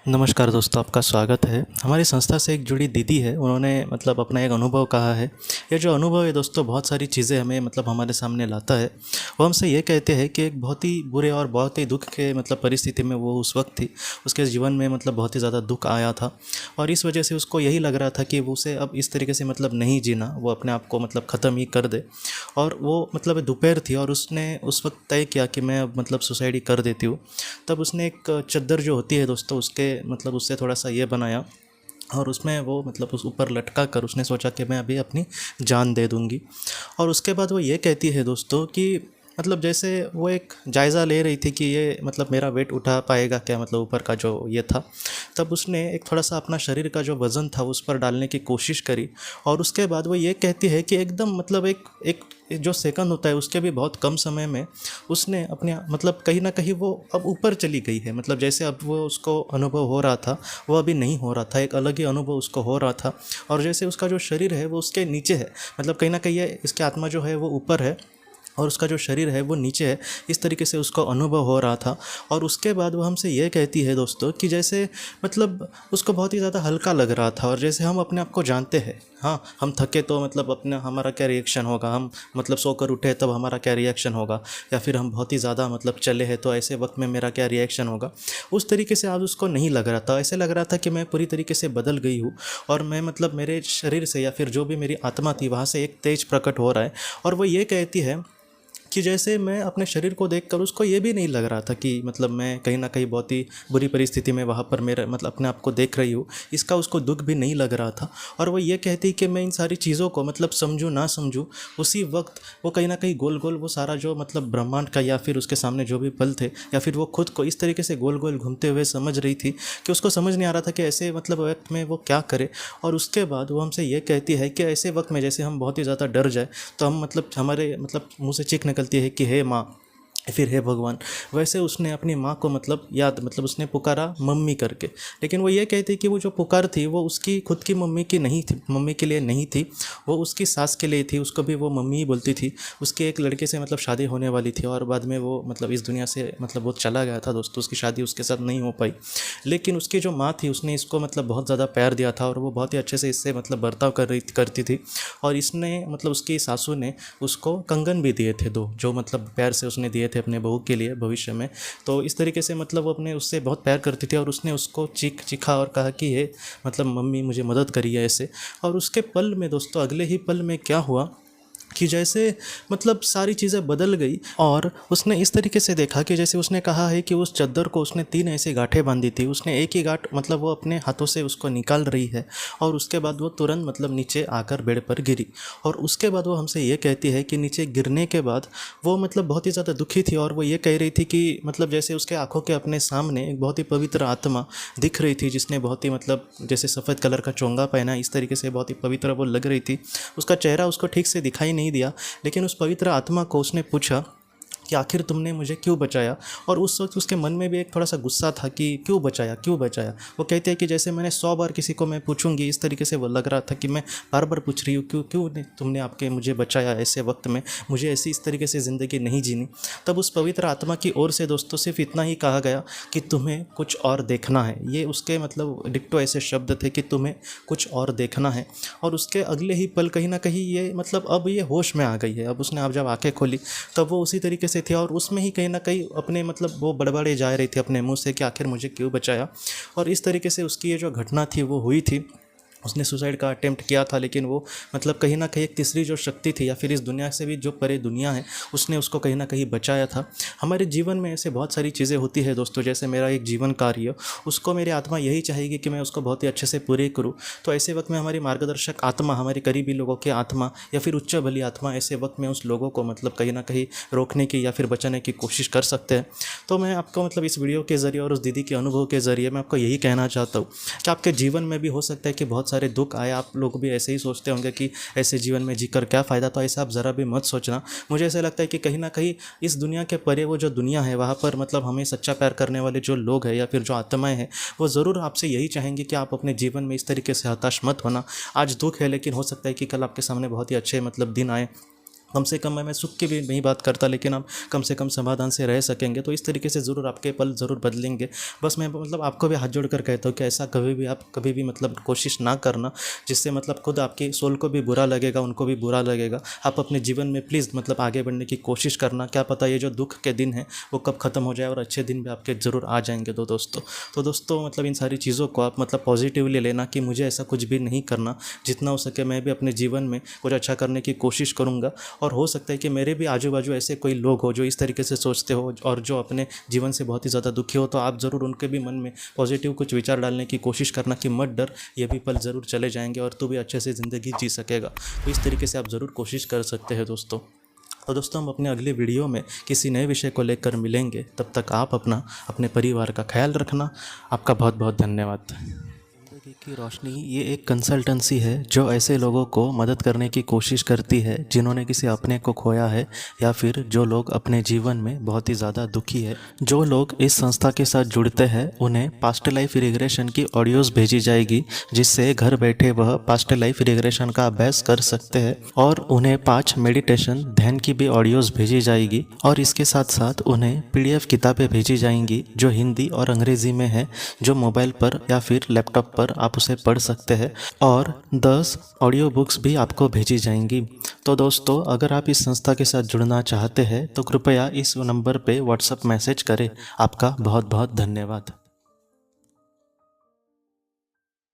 नमस्कार दोस्तों, आपका स्वागत है। हमारी संस्था से एक जुड़ी दीदी है, उन्होंने अपना एक अनुभव कहा है। ये जो अनुभव है दोस्तों, बहुत सारी चीज़ें हमें हमारे सामने लाता है। वो हमसे ये कहते हैं कि एक बहुत ही बुरे और बहुत ही दुख के परिस्थिति में वो उस वक्त थी। उसके जीवन में बहुत ही ज़्यादा दुख आया था और इस वजह से उसको यही लग रहा था कि वो उसे अब इस तरीके से नहीं जीना, वो अपने आप को ख़त्म ही कर दे। और वो दोपहर थी और उसने उस वक्त तय किया कि मैं अब सुसाइड ही कर देती हूँ। तब उसने एक चद्दर जो होती है दोस्तों, उसके उससे थोड़ा सा ये बनाया और उसमें वो उस ऊपर लटका कर उसने सोचा कि मैं अभी अपनी जान दे दूंगी। और उसके बाद वो ये कहती है दोस्तों कि जैसे वो एक जायज़ा ले रही थी कि ये मेरा वेट उठा पाएगा क्या, ऊपर का जो ये था। तब उसने एक थोड़ा सा अपना शरीर का जो वज़न था उस पर डालने की कोशिश करी। और उसके बाद वो ये कहती है कि एकदम एक एक जो सेकंड होता है उसके भी बहुत कम समय में उसने अपने कहीं ना कहीं वो अब ऊपर चली गई है। जैसे अब वो उसको अनुभव हो रहा था वो अभी नहीं हो रहा था, एक अलग ही अनुभव उसको हो रहा था। और जैसे उसका जो शरीर है वो उसके नीचे है, कहीं ना कहीं इसकी आत्मा जो है वो ऊपर है और उसका जो शरीर है वो नीचे है, इस तरीके से उसको अनुभव हो रहा था। और उसके बाद वो हमसे ये कहती है दोस्तों कि जैसे उसको बहुत ही ज़्यादा हल्का लग रहा था। और जैसे हम अपने आप को जानते हैं, हाँ हम थके तो अपने हमारा क्या रिएक्शन होगा, हम सोकर उठे तब हमारा क्या रिएक्शन होगा, या फिर हम बहुत ही ज़्यादा चले हैं तो ऐसे वक्त में मेरा क्या रिएक्शन होगा। उस तरीके से आज उसको नहीं लग रहा था, ऐसे लग रहा था कि मैं पूरी तरीके से बदल गई हूँ और मैं मेरे शरीर से या फिर जो भी मेरी आत्मा थी वहाँ से एक तेज प्रकट हो रहा है। और वो ये कहती है कि जैसे मैं अपने शरीर को देखकर उसको ये भी नहीं लग रहा था कि मैं कहीं ना कहीं बहुत ही बुरी परिस्थिति में वहाँ पर मेरा अपने आप को देख रही हूँ, इसका उसको दुख भी नहीं लग रहा था। और वो ये कहती कि मैं इन सारी चीज़ों को समझूँ ना समझूँ, उसी वक्त वो कहीं ना कहीं गोल गोल वो सारा जो ब्रह्मांड का या फिर उसके सामने जो भी पल थे या फिर वो खुद को इस तरीके से गोल गोल घूमते हुए समझ रही थी कि उसको समझ नहीं आ रहा था कि ऐसे वक्त में वो क्या करे। और उसके बाद वो हमसे ये कहती है कि ऐसे वक्त में जैसे हम बहुत ही ज़्यादा डर जाए तो हम हमारे मुँह से चीख निकलती है कि हे माँ, फिर हे भगवान। वैसे उसने अपनी माँ को याद उसने पुकारा मम्मी करके। लेकिन वो ये कहती कि वो जो पुकार थी वो उसकी खुद की मम्मी की नहीं थी, मम्मी के लिए नहीं थी, वो उसकी सास के लिए थी। उसको भी वो मम्मी ही बोलती थी। उसके एक लड़के से शादी होने वाली थी और बाद में वो इस दुनिया से वो चला गया था दोस्तों, उसकी शादी उसके साथ नहीं हो पाई। लेकिन उसकी जो माँ थी उसने इसको बहुत ज़्यादा प्यार दिया था और वो बहुत ही अच्छे से इससे बर्ताव करती थी। और इसने उसकी सासू ने उसको कंगन भी दिए थे दो, जो प्यार से उसने दिए थे अपने बहू के लिए भविष्य में। तो इस तरीके से वो अपने उससे बहुत प्यार करती थी और उसने उसको चीखा और कहा कि ये मम्मी मुझे मदद करिए ऐसे। और उसके पल में दोस्तों, अगले ही पल में क्या हुआ कि जैसे सारी चीज़ें बदल गई। और उसने इस तरीके से देखा कि जैसे उसने कहा है कि उस चद्दर को उसने 3 ऐसी गांठें बांधी थी, उसने एक ही गांठ वो अपने हाथों से उसको निकाल रही है और उसके बाद वो तुरंत नीचे आकर बेड पर गिरी। और उसके बाद वो हमसे ये कहती है कि नीचे गिरने के बाद वो बहुत ही ज़्यादा दुखी थी और वो ये कह रही थी कि जैसे उसके आंखों के अपने सामने एक बहुत ही पवित्र आत्मा दिख रही थी, जिसने बहुत ही जैसे सफ़ेद कलर का चोंगा पहना, इस तरीके से बहुत ही पवित्र वो लग रही थी। उसका चेहरा उसको ठीक से दिखाई नहीं दिया, लेकिन उस पवित्र आत्मा को उसने पूछा कि आखिर तुमने मुझे क्यों बचाया। और उस वक्त उसके मन में भी एक थोड़ा सा गुस्सा था कि क्यों बचाया क्यों बचाया। वो कहते हैं कि जैसे मैंने 100 बार किसी को मैं पूछूंगी, इस तरीके से वो लग रहा था कि मैं बार बार पूछ रही हूँ क्यों क्यों तुमने आपके मुझे बचाया ऐसे वक्त में, मुझे ऐसी इस तरीके से ज़िंदगी नहीं जीनी। तब उस पवित्र आत्मा की ओर से दोस्तों सिर्फ इतना ही कहा गया कि तुम्हें कुछ और देखना है। ये उसके डिक्टो ऐसे शब्द थे कि तुम्हें कुछ और देखना है। और उसके अगले ही पल कहीं ना कहीं ये अब ये होश में आ गई है। अब उसने अब जब आंखें खोली तब वो उसी तरीके से थे और उसमें ही कहीं ना कहीं अपने वो बड़बड़े जा रही थी अपने मुंह से कि आखिर मुझे क्यों बचाया। और इस तरीके से उसकी ये जो घटना थी वो हुई थी। उसने सुसाइड का अटेम्प्ट किया था, लेकिन वो कहीं ना कहीं एक तीसरी जो शक्ति थी या फिर इस दुनिया से भी जो परे दुनिया है उसने उसको कहीं ना कहीं बचाया था। हमारे जीवन में ऐसे बहुत सारी चीज़ें होती है दोस्तों, जैसे मेरा एक जीवन कार्य उसको मेरी आत्मा यही चाहेगी कि मैं उसको बहुत ही अच्छे से पूरे करूँ। तो ऐसे वक्त में हमारी मार्गदर्शक आत्मा, हमारे करीबी लोगों की आत्मा या फिर उच्च बली आत्मा, ऐसे वक्त में उस लोगों को कहीं ना कहीं रोकने की या फिर बचाने की कोशिश कर सकते हैं। तो मैं आपको इस वीडियो के ज़रिए और उस दीदी के अनुभव के ज़रिए मैं आपको यही कहना चाहता हूँ कि आपके जीवन में भी हो सकता है कि बहुत सारे दुख आए, आप लोग भी ऐसे ही सोचते होंगे कि ऐसे जीवन में जीकर क्या फ़ायदा। तो ऐसा आप ज़रा भी मत सोचना। मुझे ऐसा लगता है कि कहीं ना कहीं इस दुनिया के परे वो जो दुनिया है वहाँ पर हमें सच्चा प्यार करने वाले जो लोग हैं या फिर जो आत्माएं हैं वो ज़रूर आपसे यही चाहेंगे कि आप अपने जीवन में इस तरीके से हताश मत होना। आज दुख है लेकिन हो सकता है कि कल आपके सामने बहुत ही अच्छे दिन आए। कम से कम मैं सुख की भी नहीं बात करता, लेकिन आप कम से कम समाधान से रह सकेंगे, तो इस तरीके से ज़रूर आपके पल ज़रूर बदलेंगे। बस मैं मतलब आपको भी हाथ जोड़ कर कहता हूँ कि ऐसा कभी भी मतलब कोशिश ना करना, जिससे मतलब खुद आपकी सोल को भी बुरा लगेगा, उनको भी बुरा लगेगा। आप अपने जीवन में प्लीज़ मतलब आगे बढ़ने की कोशिश करना। क्या पता ये जो दुख के दिन हैं वो कब ख़त्म हो जाए और अच्छे दिन भी आपके ज़रूर आ जाएंगे। तो दोस्तों मतलब इन सारी चीज़ों को आप मतलब पॉजिटिवली लेना कि मुझे ऐसा कुछ भी नहीं करना। जितना हो सके मैं भी अपने जीवन में कुछ अच्छा करने की कोशिश करूँगा, और हो सकता है कि मेरे भी आजू बाजू ऐसे कोई लोग हो जो इस तरीके से सोचते हो और जो अपने जीवन से बहुत ही ज़्यादा दुखी हो, तो आप ज़रूर उनके भी मन में पॉजिटिव कुछ विचार डालने की कोशिश करना कि मत डर, ये भी पल ज़रूर चले जाएंगे और तू भी अच्छे से ज़िंदगी जी सकेगा। तो इस तरीके से आप ज़रूर कोशिश कर सकते हैं दोस्तों। तो दोस्तों हम अपने अगले वीडियो में किसी नए विषय को लेकर मिलेंगे। तब तक आप अपने परिवार का ख्याल रखना। आपका बहुत बहुत धन्यवाद। ज़िंदगी की रोशनी ये एक कंसल्टेंसी है जो ऐसे लोगों को मदद करने की कोशिश करती है जिन्होंने किसी अपने को खोया है, या फिर जो लोग अपने जीवन में बहुत ही ज़्यादा दुखी है। जो लोग इस संस्था के साथ जुड़ते हैं उन्हें पास्ट लाइफ रिग्रेशन की ऑडियोज़ भेजी जाएगी, जिससे घर बैठे वह पास्ट लाइफ रिग्रेशन का अभ्यास कर सकते हैं। और उन्हें 5 मेडिटेशन ध्यान की भी ऑडियोज़ भेजी जाएगी, और इसके साथ साथ उन्हें PDF किताबें भेजी जाएंगी जो हिंदी और अंग्रेज़ी में है, जो मोबाइल पर या फिर लैपटॉप पर आप उसे पढ़ सकते हैं। और 10 ऑडियो बुक्स भी आपको भेजी जाएंगी। तो दोस्तों अगर आप इस संस्था के साथ जुड़ना चाहते हैं तो कृपया इस नंबर पे व्हाट्सएप मैसेज करें। आपका बहुत बहुत धन्यवाद।